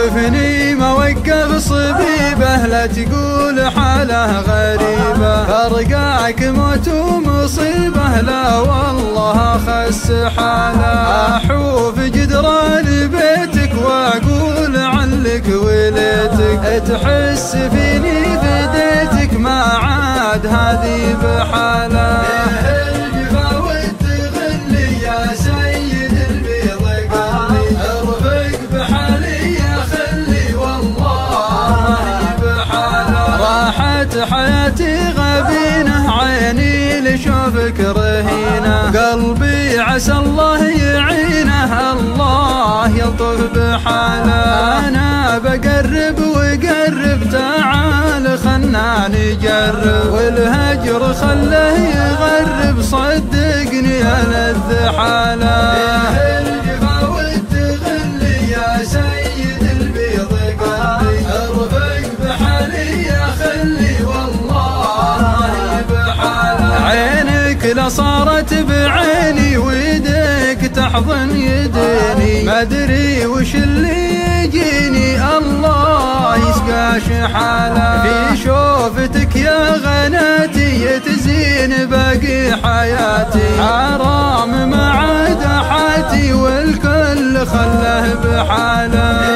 شوفني ما وقف صبيبه لا تقول حاله غريبة، فرقاك موت ومصيبة لا والله خس حاله. أحوف جدران بيتك واقول عنك وليتك، تحس فيني بديتك ما عاد هذي بحاله. الجفا والتغلي يا سيد البيض قلبي، ارفق بحالي يا خلي والله بحاله. راحت حياتي غبينه عيني لشوفك رهينه، قلبي عسى الله يعينه الله يلطف بحاله. انا بقرب وقرب تعال خلنا نجرب، والهجر خله يغرب صدقني ألذ حاله. الجفا والتغلي يا سيد البيض قلبي، ارفق بحالي يا خلي والله بحاله. عينك لصارت بعيني ويديك تحضن يديني، ما ادري وش اللي يجيني الله يسقى شحاله. في شوفتك يا غناتي تزين باقي حياتي، حرام ما عاد حاتي والكل خله بحاله.